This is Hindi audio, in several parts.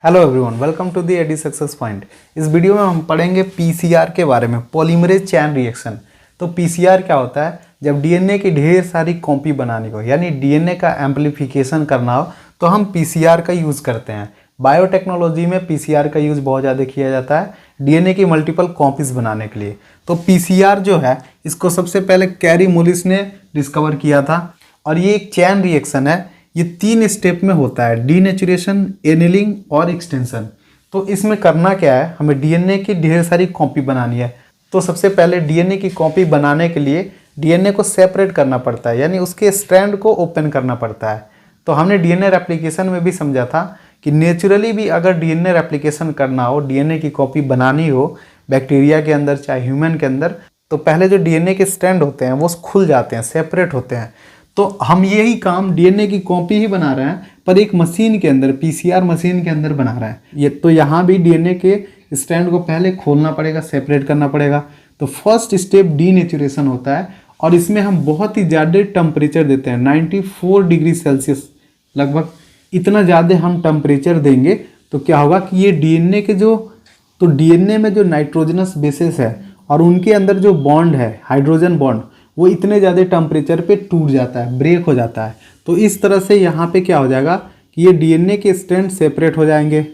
Hello everyone, welcome to the AD success point. इस वीडियो में हम पढ़ेंगे पीसीआर के बारे में, पॉलीमरेज चेन रिएक्शन। तो पीसीआर क्या होता है? जब डीएनए की ढेर सारी कॉपी बनानी हो, यानी डीएनए का एम्पलीफिकेशन करना हो, तो हम पीसीआर का यूज़ करते हैं। बायोटेक्नोलॉजी में पीसीआर का यूज़ बहुत ज़्यादा किया जाता है डीएनए की मल्टीपल कॉपीज़ बनाने के लिए। तो पीसीआर जो है, इसको सबसे पहले कैरी मुलिस ने डिस्कवर किया था, और ये एक चेन रिएक्शन है। ये 3 स्टेप में होता है: डीनेचुरेशन, एनिलिंग और एक्सटेंशन। तो इसमें करना क्या है, हमें डीएनए की ढेर सारी कॉपी बनानी है। तो सबसे पहले डीएनए की कॉपी बनाने के लिए डीएनए को सेपरेट करना पड़ता है, यानी उसके स्ट्रैंड को ओपन करना पड़ता है। तो हमने डीएनए रेप्लिकेशन में भी समझा था कि नेचुरली भी अगर डीएनए रेप्लिकेशन करना हो, डीएनए की कॉपी बनानी हो बैक्टीरिया के अंदर चाहे ह्यूमन के अंदर, तो पहले जो डीएनए के स्ट्रैंड होते हैं वो खुल जाते हैं, सेपरेट होते हैं। तो हम यही काम डीएनए की कॉपी ही बना रहे हैं, पर एक मशीन के अंदर, पीसीआर मशीन के अंदर बना रहे हैं। ये तो यहाँ भी डीएनए के स्ट्रैंड को पहले खोलना पड़ेगा, सेपरेट करना पड़ेगा। तो फर्स्ट स्टेप डीनेचुरेशन होता है, और इसमें हम बहुत ही ज़्यादा टेम्परेचर देते हैं, 94 डिग्री सेल्सियस लगभग। इतना ज़्यादा हम टेम्परेचर देंगे तो क्या होगा कि ये डीएनए के तो डीएनए में जो नाइट्रोजनस बेसेस है और उनके अंदर जो बॉन्ड है, हाइड्रोजन बॉन्ड, वो इतने ज़्यादा टेम्परेचर पे टूट जाता है, ब्रेक हो जाता है। तो इस तरह से यहाँ पे क्या हो जाएगा कि ये डीएनए के स्ट्रैंड सेपरेट हो जाएंगे।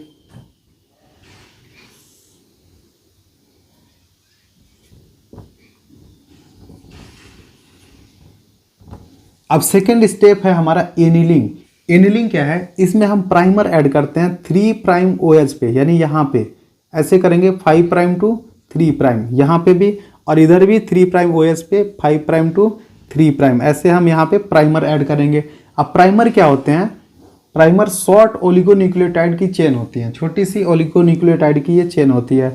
अब सेकेंड स्टेप है हमारा एनिलिंग। एनिलिंग क्या है? इसमें हम प्राइमर ऐड करते हैं 3 प्राइम OH पे, यानी यहाँ पे ऐसे करेंगे 5 प्राइम टू 3 प्राइम, यहाँ पे भी, और इधर भी 3 प्राइम OH पे 5 प्राइम टू 3 प्राइम, ऐसे हम यहाँ पे प्राइमर ऐड करेंगे। अब प्राइमर क्या होते हैं? प्राइमर शॉर्ट ओलिगोन्यूक्लियोटाइड की चेन होती है, छोटी सी ओलिगोन्यूक्लियोटाइड की ये चेन होती है।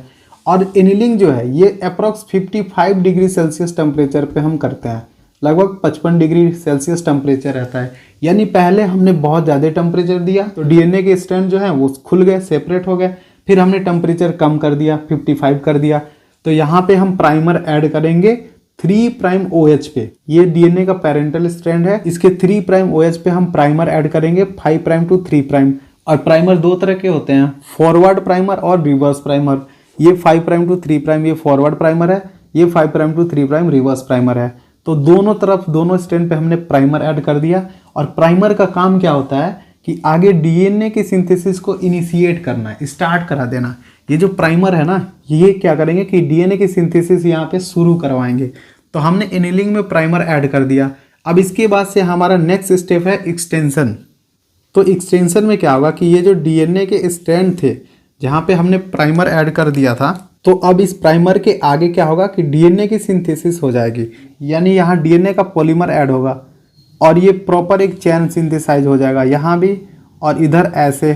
और एनिलिंग जो है ये अप्रॉक्स 55 डिग्री सेल्सियस टेम्परेचर पे हम करते हैं, लगभग 55 डिग्री सेल्सियस टेम्परेचर रहता है। यानी पहले हमने बहुत ज़्यादा टेम्परेचर दिया तो डीएनए के स्ट्रैंड जो है वो खुल गए, सेपरेट हो गए। फिर हमने टेम्परेचर कम कर दिया, 55 कर दिया। तो यहाँ पे हम प्राइमर ऐड करेंगे 3 प्राइम OH पे। ये डीएनए का पेरेंटल स्ट्रैंड है, इसके 3 प्राइम OH पे हम प्राइमर ऐड करेंगे 5 प्राइम टू 3 प्राइम। और प्राइमर 2 तरह के होते हैं, फॉरवर्ड प्राइमर और रिवर्स प्राइमर। ये 5 प्राइम टू 3 प्राइम ये फॉरवर्ड प्राइमर है, ये 5 prime to 3 prime reverse primer है। तो दोनों तरफ, दोनों स्ट्रैंड पे हमने प्राइमर ऐड कर दिया। और प्राइमर का काम क्या होता है कि आगे डीएनए के सिंथेसिस को इनिशिएट करना है, स्टार्ट करा देना। ये जो प्राइमर है ना, ये क्या करेंगे कि डीएनए की सिंथेसिस यहाँ पे शुरू करवाएंगे। तो हमने एनिलिंग में प्राइमर ऐड कर दिया। अब इसके बाद से हमारा नेक्स्ट स्टेप है एक्सटेंशन। तो एक्सटेंशन में क्या होगा कि ये जो डीएनए के स्ट्रैंड थे जहाँ पे हमने प्राइमर ऐड कर दिया था, तो अब इस प्राइमर के आगे क्या होगा कि डीएनए की सिंथेसिस हो जाएगी, यानी यहाँ डीएनए का पॉलीमर ऐड होगा, और ये प्रॉपर एक चेन सिंथेसाइज हो जाएगा यहाँ भी और इधर ऐसे।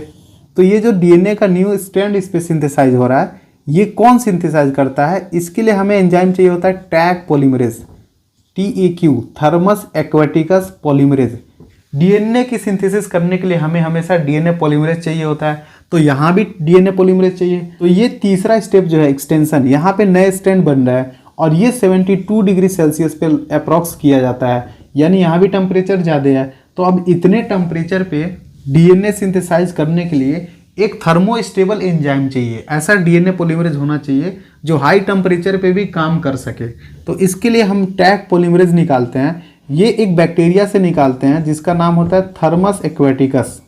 तो ये जो डीएनए का न्यू स्ट्रैंड इस पे सिंथेसाइज हो रहा है, ये कौन सिंथेसाइज करता है? इसके लिए हमें एंजाइम चाहिए होता है tag polymerase, TAQ, Thermus aquaticus polymerase. DNA की सिंथेसिस करने के लिए हमें हमेशा डीएनए पॉलीमरेज चाहिए होता है, तो यहाँ भी डीएनए पॉलीमरेज चाहिए। तो ये तीसरा स्टेप जो है एक्सटेंशन, यहाँ पे नए स्ट्रैंड बन रहा है, और ये 72 डिग्री सेल्सियस पे अप्रॉक्स किया जाता है, यानी यहाँ भी टेम्परेचर ज़्यादा है। तो अब इतने टेम्परेचर पे डीएनए सिंथेसाइज करने के लिए एक थर्मोस्टेबल एंजाइम चाहिए। ऐसा डीएनए पॉलीमरेज होना चाहिए जो हाई टेम्परेचर पे भी काम कर सके। तो इसके लिए हम टैग पॉलीमरेज निकालते हैं। ये एक बैक्टीरिया से निकालते हैं जिसका नाम होता है थर्मस एक्वेटिकस।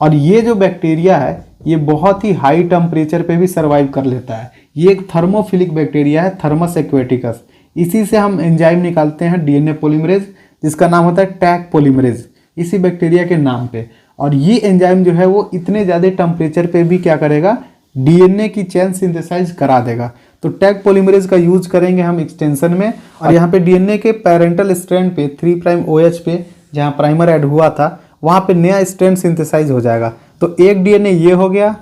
और ये जो बैक्टीरिया है ये बहुत ही हाई टेम्परेचर पे भी सर्वाइव कर लेता है। ये एक थर्मोफिलिक बैक्टीरिया है, थर्मस एक्वेटिकस। इसी से हम एंजाइम निकालते हैं डीएनए पॉलीमरेज, जिसका नाम होता है टैग पॉलीमरेज, इसी बैक्टीरिया के नाम पे। और ये एंजाइम जो है वो इतने ज़्यादा टेम्परेचर पे भी क्या करेगा, डीएनए की चेन सिंथेसाइज करा देगा। तो टैग पॉलीमरेज का यूज करेंगे हम एक्सटेंशन में। और यहाँ पे डीएनए के पेरेंटल स्ट्रैंड पे 3 प्राइम OH पे जहाँ प्राइमर ऐड हुआ था, वहाँ पे नया स्ट्रैंड सिंथेसाइज हो जाएगा। तो एक डीएनए ये हो गया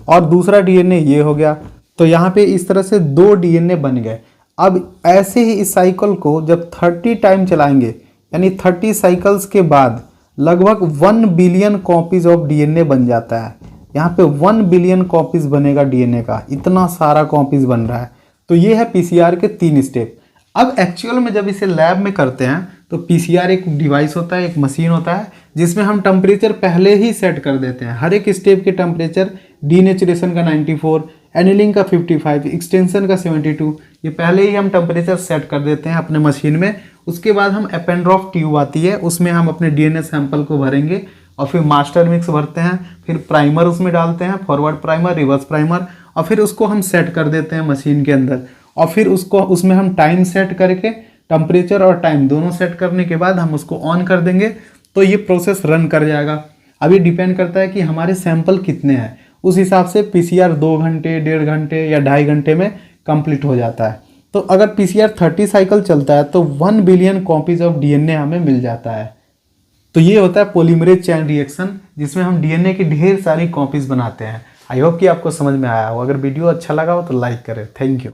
और दूसरा डीएनए ये हो गया। तो यहाँ पे इस तरह से 2 डीएनए बन गए। अब ऐसे ही इस साइकिल को जब 30 टाइम चलाएंगे, यानी 30 साइकिल्स के बाद लगभग 1 बिलियन कॉपीज ऑफ डीएनए बन जाता है। यहाँ पे 1 बिलियन कॉपीज बनेगा डीएनए का, इतना सारा कॉपीज बन रहा है। तो ये है पीसीआर के 3 स्टेप। अब एक्चुअल में जब इसे लैब में करते हैं तो पीसीआर एक डिवाइस होता है, एक मशीन होता है जिसमें हम टेम्परेचर पहले ही सेट कर देते हैं। हर एक स्टेप के टेम्परेचर डीनेचुरेशन का 94, एनिलिंग का 55, एक्सटेंशन का 72, ये पहले ही हम टेम्परेचर सेट कर देते हैं अपने मशीन में। उसके बाद हम एपेंड्रॉफ ट्यूब आती है, उसमें हम अपने डीएनए सैंपल को भरेंगे और फिर मास्टर मिक्स भरते हैं, फिर प्राइमर उसमें डालते हैं, फॉरवर्ड प्राइमर, रिवर्स प्राइमर, और फिर उसको हम सेट कर देते हैं मशीन के अंदर। और फिर उसको उसमें हम टाइम सेट करके, टेम्परेचर और टाइम दोनों सेट करने के बाद हम उसको ऑन कर देंगे तो ये प्रोसेस रन कर जाएगा। अभी डिपेंड करता है कि हमारे सैंपल कितने हैं, उस हिसाब से पीसीआर 2 घंटे, 1.5 घंटे या 2.5 घंटे में कंप्लीट हो जाता है। तो अगर पीसीआर 30 साइकिल चलता है तो 1 बिलियन कॉपीज ऑफ डीएनए हमें मिल जाता है। तो ये होता है पॉलीमरेज चेन रिएक्शन, जिसमें हम डीएनए की ढेर सारी कॉपीज बनाते हैं। आई होप कि आपको समझ में आया हो। अगर वीडियो अच्छा लगा हो तो लाइक करें। Thank you.